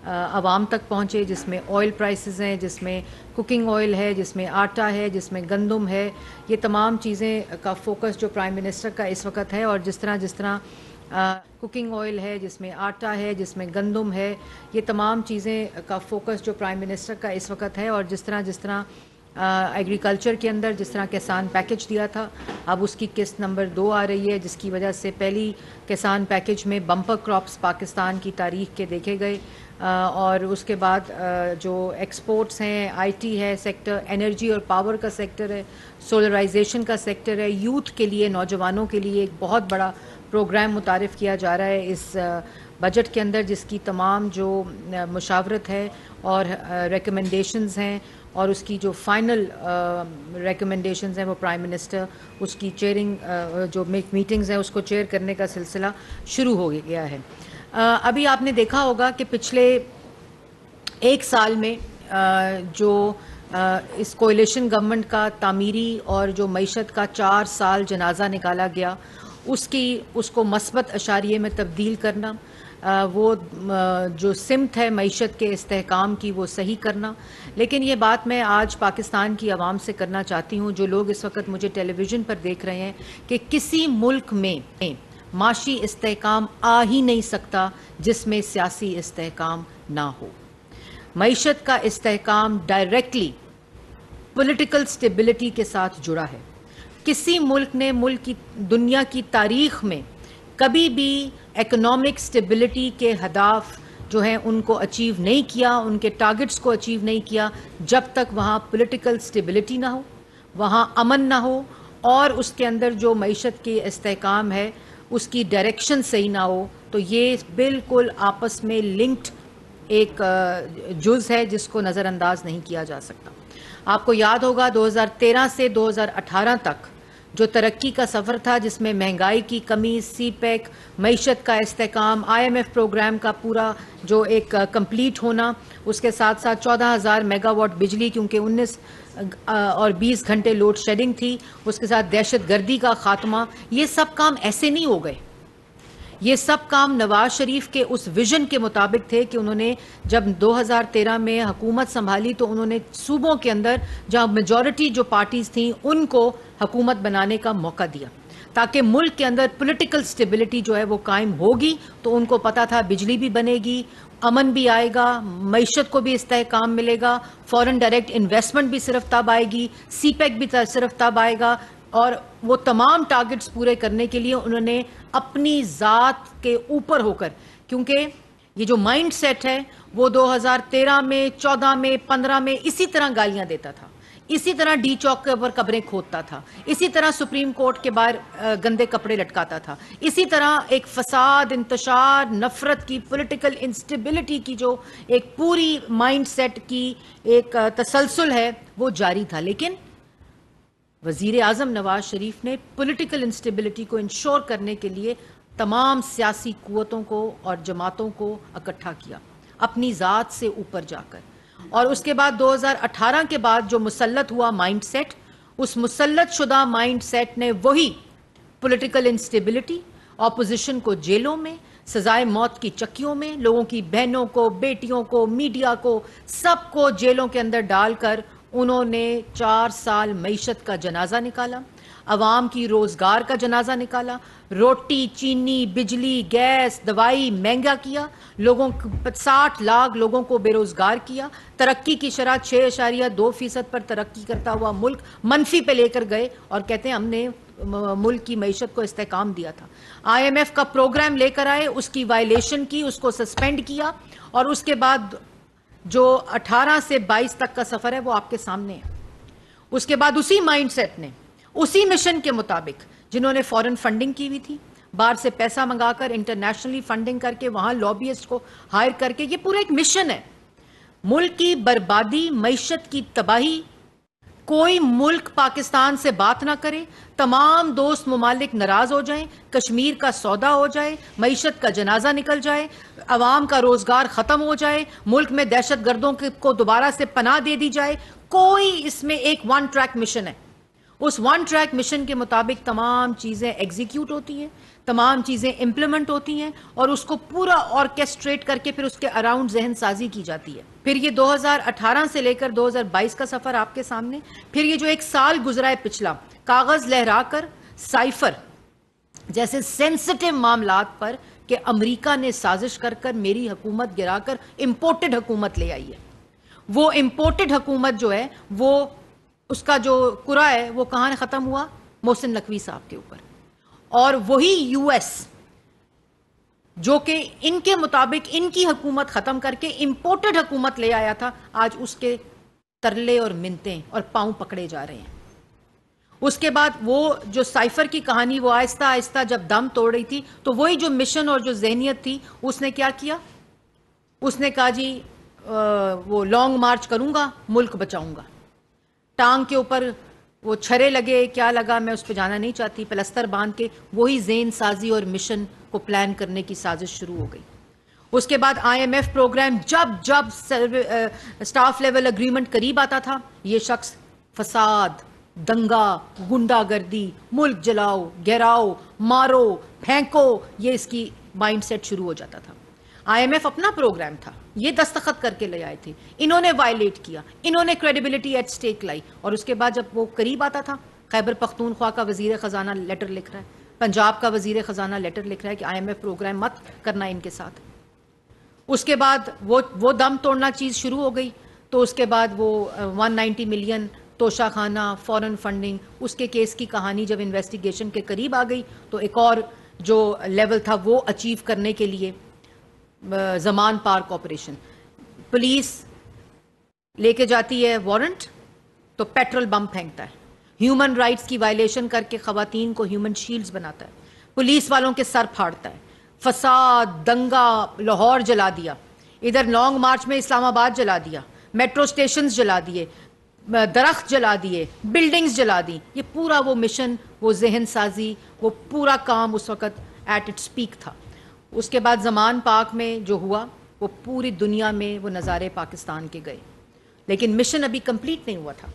आवाम तक पहुँचे, जिसमें ऑयल प्राइसेस हैं, जिसमें कुकिंग ऑयल है, जिसमें आटा है, जिसमें गंदम है। ये तमाम चीज़ें का फोकस जो प्राइम मिनिस्टर का इस वक्त है, और जिस तरह कुकिंग ऑयल है, जिसमें आटा है, जिसमें गंदम है, ये तमाम चीज़ें का फोकस जो प्राइम मिनिस्टर का इस वक्त है। और जिस तरह एग्रीकल्चर के अंदर जिस तरह किसान पैकेज दिया था, अब उसकी किस्त नंबर 2 आ रही है, जिसकी वजह से पहली किसान पैकेज में बम्पर क्रॉप्स पाकिस्तान की तारीख के देखे गए। और उसके बाद जो एक्सपोर्ट्स हैं, आईटी है सेक्टर, एनर्जी और पावर का सेक्टर है, सोलराइजेशन का सेक्टर है, यूथ के लिए, नौजवानों के लिए एक बहुत बड़ा प्रोग्राम मुतारिफ़ किया जा रहा है इस बजट के अंदर, जिसकी तमाम जो मुशावरत है और रिकमेंडेशंस हैं और उसकी जो फाइनल रिकमेंडेशंस हैं वो प्राइम मिनिस्टर उसकी चेयरिंग जो मीटिंग्स हैं उसको चेयर करने का सिलसिला शुरू हो गया है। अभी आपने देखा होगा कि पिछले एक साल में जो इस कोalition गवर्नमेंट का तामीरी और जो मईशत का 4 साल जनाजा निकाला गया, उसको मस्बत अशारिये में तब्दील करना, वो जो सिमत है मईशत के इस्तेहकाम की वो सही करना। लेकिन ये बात मैं आज पाकिस्तान की आवाम से करना चाहती हूँ, जो लोग इस वक्त मुझे टेलीविज़न पर देख रहे हैं, कि किसी मुल्क में माशी इस्तेहकाम आ ही नहीं सकता जिसमें सियासी इस्तेहकाम ना हो। मईशत का इस्तेहकाम डायरेक्टली पॉलिटिकल स्टेबिलिटी के साथ जुड़ा है। किसी मुल्क ने दुनिया की तारीख में कभी भी इकोनॉमिक स्टेबिलिटी के हदाफ जो हैं उनको अचीव नहीं किया, उनके टारगेट्स को अचीव नहीं किया जब तक वहाँ पॉलिटिकल स्टेबिलिटी ना हो, वहाँ अमन ना हो, और उसके अंदर जो मईशत के इस्तेहकाम है उसकी डायरेक्शन सही ना हो। तो ये बिल्कुल आपस में लिंक्ड एक जुज़ है जिसको नज़रअंदाज नहीं किया जा सकता। आपको याद होगा 2013 से 2018 तक जो तरक्की का सफ़र था, जिसमें महंगाई की कमी, सीपैक, मईशत का इस्तेहकाम, IMF प्रोग्राम का पूरा जो एक कंप्लीट होना, उसके साथ साथ 14,000 मेगावाट बिजली, क्योंकि 19 और 20 घंटे लोड शेडिंग थी, उसके साथ दहशत गर्दी का खात्मा, ये सब काम ऐसे नहीं हो गए। ये सब काम नवाज शरीफ के उस विजन के मुताबिक थे कि उन्होंने जब 2013 में हुकूमत संभाली तो उन्होंने सूबों के अंदर जहां मेजॉरिटी जो पार्टीज थी उनको हुकूमत बनाने का मौका दिया, ताकि मुल्क के अंदर पॉलिटिकल स्टेबिलिटी जो है वो कायम होगी। तो उनको पता था बिजली भी बनेगी, अमन भी आएगा, मईशत को भी इस्तेहकाम मिलेगा, फॉरेन डायरेक्ट इन्वेस्टमेंट भी सिर्फ तब आएगी, सीपैक भी सिर्फ तब आएगा। और वो तमाम टारगेट्स पूरे करने के लिए उन्होंने अपनी ज़ात के ऊपर होकर, क्योंकि ये जो माइंड सेट है वो 2013 में, 14 में, 15 में इसी तरह गालियां देता था, इसी तरह डी चौक के ऊपर कब्रें खोदता था, इसी तरह सुप्रीम कोर्ट के बाहर गंदे कपड़े लटकाता था, इसी तरह एक फसाद, इंतशार, नफरत की, पॉलिटिकल इंस्टेबिलिटी की जो एक पूरी माइंड सेट की एक तसलसल है वो जारी था। लेकिन वज़ीर आज़म नवाज शरीफ ने पॉलिटिकल इंस्टेबिलिटी को इंश्योर करने के लिए तमाम सियासी कुव्वतों को और जमातों को इकट्ठा किया अपनी ज़ात से ऊपर जाकर। और उसके बाद 2018 के बाद जो मुसल्लत हुआ माइंड सेट, उस मुसल्लत शुदा माइंड सेट ने वही पॉलिटिकल इंस्टेबिलिटी, ऑपोजिशन को जेलों में, सजाए मौत की चक्कियों में, लोगों की बहनों को, बेटियों को, मीडिया को, सबको जेलों के अंदर डालकर उन्होंने 4 साल मईशत का जनाजा निकाला, अवाम की रोजगार का जनाजा निकाला, रोटी, चीनी, बिजली, गैस, दवाई महंगा किया, लोगों 60 लाख लोगों को बेरोजगार किया, तरक्की की शरह 6.2% पर तरक्की करता हुआ मुल्क मनफी पे लेकर गए और कहते हैं हमने मुल्क की मईशत को इस्तेहकाम दिया था। IMF का प्रोग्राम लेकर आए, उसकी वायलेशन की, उसको सस्पेंड किया, और उसके बाद जो 18 से 22 तक का सफर है वो आपके सामने है। उसके बाद उसी माइंडसेट ने, उसी मिशन के मुताबिक, जिन्होंने फॉरेन फंडिंग की हुई थी, बाहर से पैसा मंगाकर इंटरनेशनली फंडिंग करके वहां लॉबियस्ट को हायर करके, ये पूरा एक मिशन है, मुल्क की बर्बादी, मईशत की तबाही। कोई मुल्क पाकिस्तान से बात ना करे, तमाम दोस्त मुमालिक नाराज हो जाएं, कश्मीर का सौदा हो जाए, मईशत का जनाजा निकल जाए, अवाम का रोजगार खत्म हो जाए, मुल्क में दहशत गर्दों को दोबारा से पनाह दे दी जाए। कोई इसमें एक वन ट्रैक मिशन है, उस वन ट्रैक मिशन के मुताबिक तमाम चीज़ें एग्जीक्यूट होती हैं, तमाम चीज़ें इम्प्लीमेंट होती हैं और उसको पूरा ऑर्केस्ट्रेट करके फिर उसके अराउंड जहन साजी की जाती है। फिर ये 2018 से लेकर 2022 का सफ़र आपके सामने, फिर ये जो एक साल गुजरा है पिछला, कागज़ लहराकर साइफर जैसे सेंसिटिव मामलात पर कि अमेरिका ने साजिश कर कर मेरी हुकूमत गिराकर इंपोर्टेड हुकूमत ले आई है। वो इंपोर्टेड हुकूमत जो है वो उसका जो कुरा है वो कहाँ ख़त्म हुआ? मोहसिन नकवी साहब के ऊपर। और वही यूएस जो कि इनके मुताबिक इनकी हुकूमत ख़त्म करके इंपोर्टेड हुकूमत ले आया था, आज उसके तरले और मिन्नतें और पाँव पकड़े जा रहे हैं। उसके बाद वो जो साइफर की कहानी वो आहिस्ता आहिस्ता जब दम तोड़ रही थी, तो वही जो मिशन और जो जहनियत थी उसने क्या किया? उसने कहा जी वो लॉन्ग मार्च करूंगा, मुल्क बचाऊंगा। टांग के ऊपर वो छरे लगे, क्या लगा मैं उस पर जाना नहीं चाहती, प्लस्तर बांध के वही जेन साजी और मिशन को प्लान करने की साजिश शुरू हो गई। उसके बाद IMF प्रोग्राम जब जब स्टाफ लेवल एग्रीमेंट करीब आता था, ये शख्स फसाद, दंगा, गुंडागर्दी, मुल्क जलाओ, गिराओ, मारो, फेंको, ये इसकी माइंडसेट शुरू हो जाता था। IMF अपना प्रोग्राम था, ये दस्तखत करके ले आए थे, इन्होंने वायलेट किया, इन्होंने क्रेडिबिलिटी एट स्टेक लाई। और उसके बाद जब वो करीब आता था, खैबर पख्तूनख्वा का वजीर ख़जाना लेटर लिख रहा है, पंजाब का वजीर ख़जाना लेटर लिख रहा है कि IMF प्रोग्राम मत करना इनके साथ। उसके बाद वो दम तोड़ना चीज़ शुरू हो गई। तो उसके बाद वो 190 मिलियन तोशा खाना, फॉरेन फंडिंग, उसके केस की कहानी जब इन्वेस्टिगेशन के करीब आ गई तो एक और जो लेवल था वो अचीव करने के लिए ज़मान पार्क ऑपरेशन, पुलिस लेके जाती है वारंट तो पेट्रोल बम फेंकता है, ह्यूमन राइट्स की वायलेशन करके ख़वातीन को ह्यूमन शील्ड्स बनाता है, पुलिस वालों के सर फाड़ता है, फसाद, दंगा, लाहौर जला दिया, इधर लॉन्ग मार्च में इस्लामाबाद जला दिया, मेट्रो स्टेशन जला दिए, दरख्त जला दिए, बिल्डिंग्स जला दी। ये पूरा वो मिशन, वो जहन साजी, वो पूरा काम उस वक़्त एट इट्स पीक था। उसके बाद ज़मान पाक में जो हुआ वो पूरी दुनिया में वो नज़ारे पाकिस्तान के गए, लेकिन मिशन अभी कंप्लीट नहीं हुआ था।